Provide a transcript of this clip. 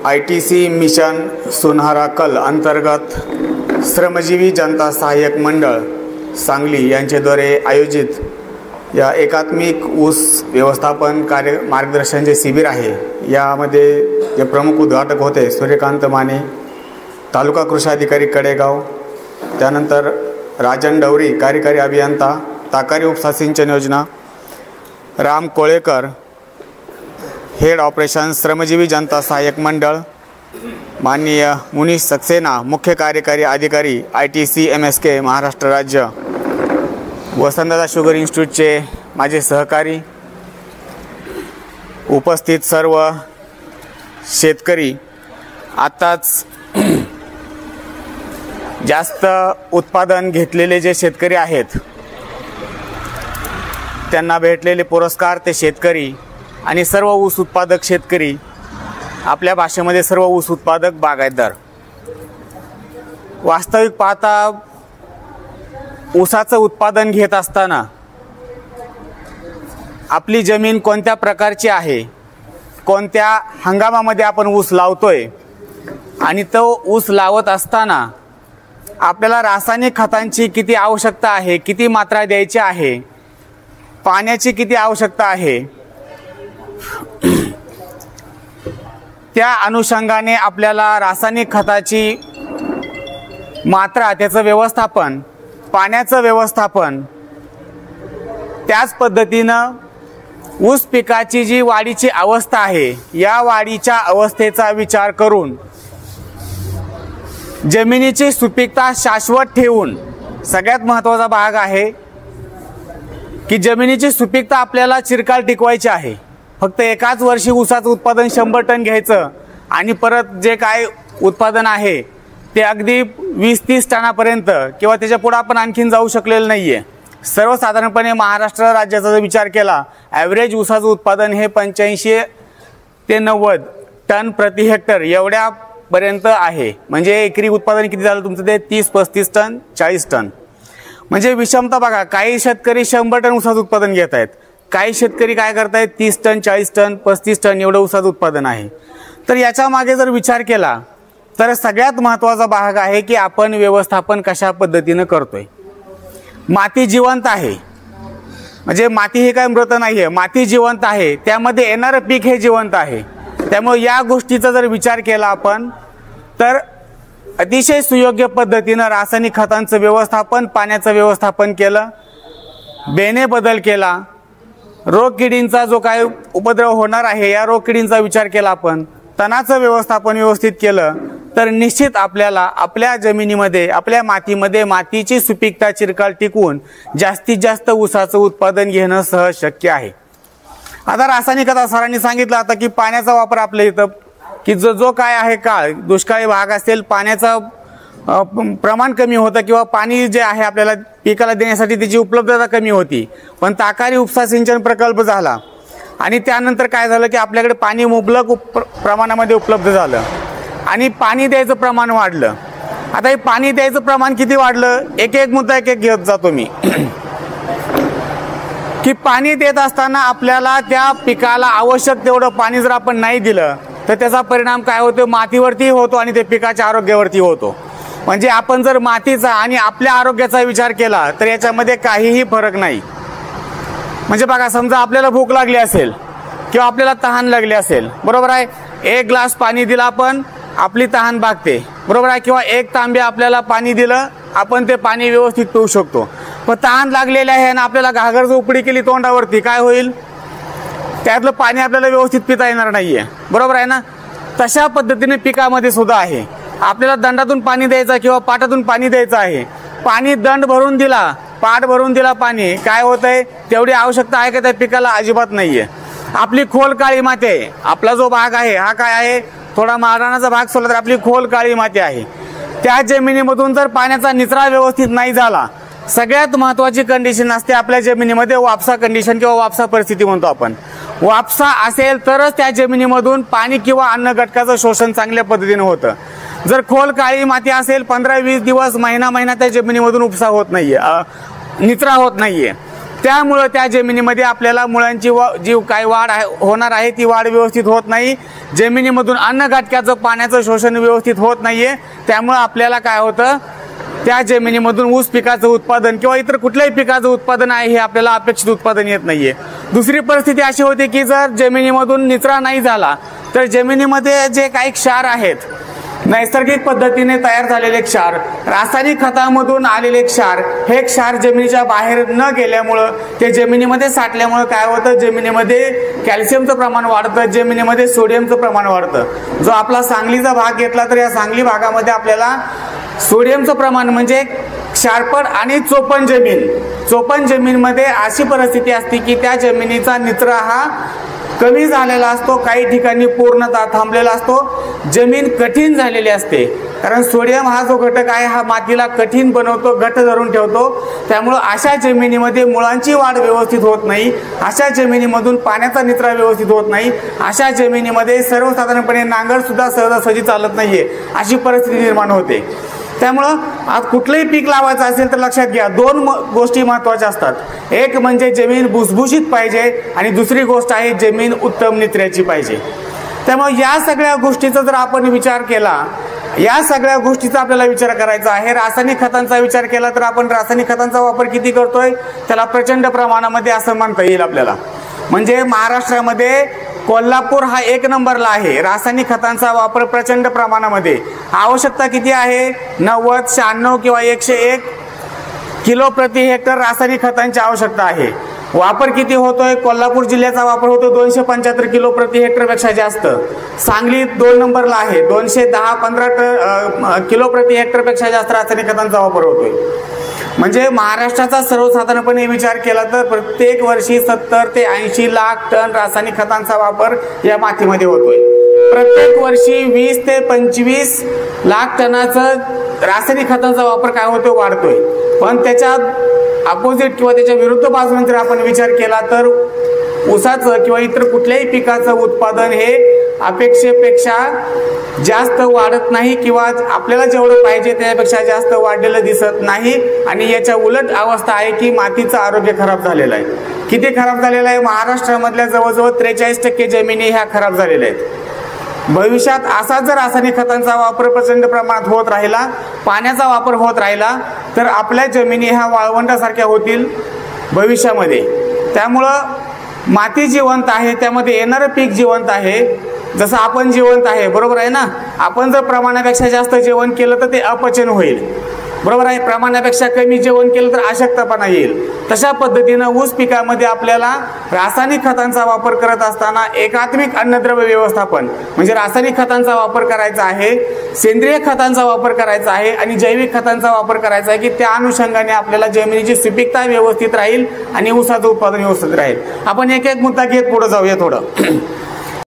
ITC mission सुनहरा कल अंतर्गत श्रमजीवी जनता सहाय्यक मंडळ सांगली यांच्याद्वारे आयोजित या एकात्मिक ऊस व्यवस्थापन कार्य मार्गदर्शन जे शिबिर आहे, यामध्ये जे प्रमुख उद्घाटक होते सूर्यकांत माने, तालुका कृषी अधिकारी कडेगाव, त्यानंतर राजन डवरी कार्यकारी अभियंता ताकारी उपसा सिंचन योजना, राम कोळेकर हेड ऑपरेशन श्रमजीवी जनता सहाय्यक मंडळ, माननीय मुनीश सक्सेना मुख्य कार्यकारी अधिकारी ITC MSK महाराष्ट्र राज्य, वसंतदादा शुगर इन्स्टिट्यूटचे माझे सहकारी, उपस्थित सर्व शेतकरी, आताच जास्त उत्पादन घेतलेले जे शेतकरी आहेत त्यांना भेटलेले पुरस्कार ते शेतकरी आणि सर्व ऊस उत्पादक शेतकरी, आपल्या भाषेमध्ये सर्व ऊस उत्पादक बागायतदार. वास्तविक पाहता ऊसाचं उत्पादन घेत असताना आपली जमीन कोणत्या प्रकारची आहे, कोणत्या हंगामामध्ये आपण ऊस लावतोय आणि तो ऊस लावत असताना आपल्याला रासायनिक खतांची किती आवश्यकता आहे, किती मात्रा द्यायची आहे, पाण्याची किती आवश्यकता आहे, त्या अनुषंगाने आपल्याला रासायनिक खताची मात्रा, त्याचं व्यवस्थापन, पाण्याचं व्यवस्थापन, त्याच पद्धतीनं ऊस पिकाची जी वाढीची अवस्था आहे, या वाढीच्या अवस्थेचा विचार करून जमिनीची सुपीकता शाश्वत ठेवून, सगळ्यात महत्त्वाचा भाग आहे की जमिनीची सुपीकता आपल्याला चिरकाल टिकवायची आहे. फक्त एकाच वर्षी ऊसाचं उत्पादन 100 टन घ्यायचं आणि परत जे काय उत्पादन आहे ते अगदी 20-30 टनापर्यंत किंवा त्याच्या पुढे आपण आणखीन जाऊ शकलेलं नाही आहे. सर्वसाधारणपणे महाराष्ट्र राज्याचा जर विचार केला, ॲव्हरेज ऊसाचं उत्पादन हे 85 ते 90 टन प्रति हेक्टर एवढ्यापर्यंत आहे. म्हणजे एकरी उत्पादन किती झालं तुमचं ते 30-35 टन 40 टन. म्हणजे विषमता बघा, काही शेतकरी 100 टन ऊसाचं उत्पादन घेत आहेत, काही शेतकरी काय करतायत 30 टन 40 टन 35 टन एवढं ऊसाचं उत्पादन आहे. तर याच्या मागे जर विचार केला तर सगळ्यात महत्त्वाचा भाग आहे की आपण व्यवस्थापन कशा पद्धतीनं करतोय. माती जिवंत आहे, म्हणजे माती ही काय मृत नाही आहे, माती जिवंत आहे, त्यामध्ये येणारं पीक हे जिवंत आहे. त्यामुळे या गोष्टीचा जर विचार केला आपण तर अतिशय सुयोग्य पद्धतीनं रासायनिक खतांचं व्यवस्थापन, पाण्याचं व्यवस्थापन केलं, बेने बदल केला, रोगकिडींचा जो काय उपद्रव होणार आहे या रोगकिडींचा विचार केला, आपण तणाचं व्यवस्थापन व्यवस्थित केलं तर निश्चित आपल्याला आपल्या जमिनीमध्ये, आपल्या मातीमध्ये मातीची सुपीकता चिरकाल टिकवून जास्तीत जास्त ऊसाचं उत्पादन घेणं सहज शक्य आहे. आता रासायनिक खत सरांनी सांगितलं आता की पाण्याचा वापर आपल्या इथं की जो काय आहे काळ दुष्काळी भाग असेल, पाण्याचं प्रमाण कमी होतं किंवा पाणी जे आहे आपल्याला पिकाला देण्यासाठी त्याची उपलब्धता कमी होती. पण ताकारी उपसा सिंचन प्रकल्प झाला आणि त्यानंतर काय झालं की आपल्याकडे पाणी मुबलक प्रमाणामध्ये उपलब्ध झालं आणि पाणी द्यायचं प्रमाण वाढलं. आता हे पाणी द्यायचं प्रमाण किती वाढलं, एक मुद्दा एक घेत जातो मी की पाणी देत असताना आपल्याला त्या पिकाला आवश्यक तेवढं पाणी जर आपण नाही दिलं तर त्याचा परिणाम काय होतो, मातीवरती होतो आणि ते पिकाच्या आरोग्यावरती होतो. म्हणजे आपण जर मातीचा आणि आपल्या आरोग्याचा विचार केला तर याच्यामध्ये काहीही फरक नाही. म्हणजे बघा, समजा आपल्याला भूक लागली असेल किंवा आपल्याला तहान लागली असेल, बरोबर आहे, 1 ग्लास पाणी दिला आपण, आपली तहान भागते, बरोबर आहे, किंवा 1 तांबे आपल्याला पाणी दिलं, आपण ते पाणी व्यवस्थित पिऊ शकतो. पण तहान लागलेलं आहे आणि आपल्याला घागर जर उपडी केली तोंडावरती, काय होईल, त्यातलं पाणी आपल्याला व्यवस्थित पिता येणार नाहीये, बरोबर आहे ना. तशा पद्धतीने पिकामध्ये सुद्धा आहे, आपल्याला दंडातून पाणी द्यायचं किंवा पाटातून पाणी द्यायचं आहे, पाणी दंड भरून दिला, पाट भरून दिला, पाणी काय होतंय, तेवढी आवश्यकता आहे का त्या पिकाला, अजिबात नाहीये. आपली खोल काळी माती आहे, आपला जो भाग आहे हा काय आहे, थोडा माळरानाचा भाग सोडला तर आपली खोल काळी माती आहे. त्या जमिनीमधून जर पाण्याचा निचरा व्यवस्थित नाही झाला, सगळ्यात महत्त्वाची कंडिशन असते आपल्या जमिनीमध्ये वापसा कंडिशन किंवा वापसा परिस्थिती म्हणतो आपण. वापसा असेल तरच त्या जमिनीमधून पाणी किंवा अन्न घटकाचं शोषण चांगल्या पद्धतीने होतं. जर खोल काळी माती असेल, 15-20 दिवस, महिना त्या जमिनीमधून उपसा होत नाहीये, निचरा होत नाहीये. त्यामुळं त्या जमिनीमध्ये आपल्याला मुळांची जी काय वाढ होणार आहे ती वाढ व्यवस्थित होत नाही. जमिनीमधून अन्नघटकाचं पाण्याचं शोषण व्यवस्थित होत नाहीये. त्यामुळं आपल्याला काय होतं, त्या जमिनीमधून ऊस पिकाचं उत्पादन किंवा इतर कुठल्याही पिकाचं उत्पादन आहे हे आपल्याला अपेक्षित उत्पादन येत नाहीये. दुसरी परिस्थिती अशी होती की जर जमिनीमधून निचरा नाही झाला तर जमिनीमध्ये जे काही क्षार आहेत, नैसर्गिक पद्धतीने तयार झालेले क्षार, रासायनिक खतामधून आलेले क्षार, हे क्षार जमिनीच्या बाहेर न गेल्यामुळं ते जमिनीमध्ये साठल्यामुळं काय होतं, जमिनीमध्ये कॅल्शियमचं प्रमाण वाढतं, जमिनीमध्ये सोडियमचं प्रमाण वाढतं. जो आपला सांगलीचा भाग घेतला तर या सांगली भागामध्ये आपल्याला सोडियमचं प्रमाण म्हणजे क्षारपड आणि चोपण जमीनमध्ये अशी परिस्थिती असते की त्या जमिनीचा निचरा हा कमी झालेला असतो, काही ठिकाणी पूर्णतः थांबलेला असतो, जमीन कठीण झालेली असते. कारण सोडियम हा जो घटक आहे हा मातीला कठीण बनवतो, घट्ट धरून ठेवतो. त्यामुळं अशा जमिनीमध्ये मुळांची वाढ व्यवस्थित होत नाही, अशा जमिनीमधून पाण्याचा निचरा व्यवस्थित होत नाही, अशा जमिनीमध्ये सर्वसाधारणपणे नांगर सुद्धा सहजासहजी चालत नाहीये, अशी परिस्थिती निर्माण होते. त्यामुळं आज कुठलंही पीक लावायचं असेल तर लक्षात घ्या, दोन गोष्टी महत्त्वाच्या असतात. एक म्हणजे जमीन भुसभुशीत पाहिजे आणि दुसरी गोष्ट आहे जमीन उत्तम निचऱ्याची पाहिजे. त्यामुळे या सगळ्या गोष्टीचा जर आपण विचार केला, या सगळ्या गोष्टीचा आपल्याला विचार करायचा आहे. रासायनिक खतांचा विचार केला तर आपण रासायनिक खतांचा वापर किती करतोय, त्याला प्रचंड प्रमाणामध्ये असं म्हणता येईल आपल्याला. म्हणजे महाराष्ट्रामध्ये कोल्हापूर हा 1 नंबरला आहे. रासायनिक खतांचा वापर प्रचंड प्रमाणामध्ये. आवश्यकता किती आहे, 90, 96 किंवा 101 किलो प्रति हेक्टर रासायनिक खतांची आवश्यकता आहे. वापर किती होतोय, कोल्हापूर जिल्ह्याचा वापर होतो 275 किलो प्रति हेक्टर पेक्षा जास्त. सांगली 2 नंबरला आहे, 210-15 किलो प्रति हेक्टर पेक्षा जास्त रासायनिक खतांचा वापर होतोय. म्हणजे महाराष्ट्राचा सर्वसाधारणपणे विचार केला तर प्रत्येक वर्षी 70 ते 80 लाख टन रासायनिक खतांचा वापर या मातीमध्ये होतोय. प्रत्येक वर्षी 20 ते 25 लाख टनाचं रासायनिक खतांचा वापर काय होतो, वाढतोय. पण त्याच्या अपोजिट किंवा त्याच्या विरुद्ध बाजूने जर आपण विचार केला तर ऊसाचं किंवा इतर कुठल्याही पिकाचं उत्पादन हे अपेक्षेपेक्षा जास्त वाढत नाही किंवा आपल्याला जेवढं पाहिजे त्यापेक्षा जास्त वाढलेलं दिसत नाही. आणि याच्या उलट अवस्था आहे की मातीचं आरोग्य खराब झालेलं आहे. किती खराब झालेलं आहे, महाराष्ट्रामधल्या जवळजवळ 43% जमिनी ह्या खराब झालेल्या आहेत. भविष्यात असा जर रासायनिक खतांचा वापर प्रचंड प्रमाणात होत राहिला, पाण्याचा वापर होत राहिला तर आपल्या जमिनी ह्या वाळवंटासारख्या होतील भविष्यामध्ये. त्यामुळं माती जिवंत आहे, त्यामध्ये येणारं पीक जिवंत आहे, जसं आपण जिवंत आहे, बरोबर आहे ना. आपण जर प्रमाणापेक्षा जास्त जेवण केलं तर ते अपचन होईल, बरोबर आहे. प्रमाणापेक्षा कमी जेवण केलं तर अशक्तपणा येईल. तशा पद्धतीनं ऊस पिकामध्ये आपल्याला रासायनिक खतांचा वापर करत असताना एकात्मिक अन्नद्रव्य व्यवस्थापन म्हणजे रासायनिक खतांचा वापर करायचा आहे, सेंद्रिय खतांचा वापर करायचा आहे आणि जैविक खतांचा वापर करायचा आहे की त्या अनुषंगाने आपल्याला जमिनीची सुपीकता व्यवस्थित राहील आणि ऊसाचं उत्पादन व्यवस्थित राहील. आपण एक एक मुद्दा घेत पुढे जाऊया थोडं.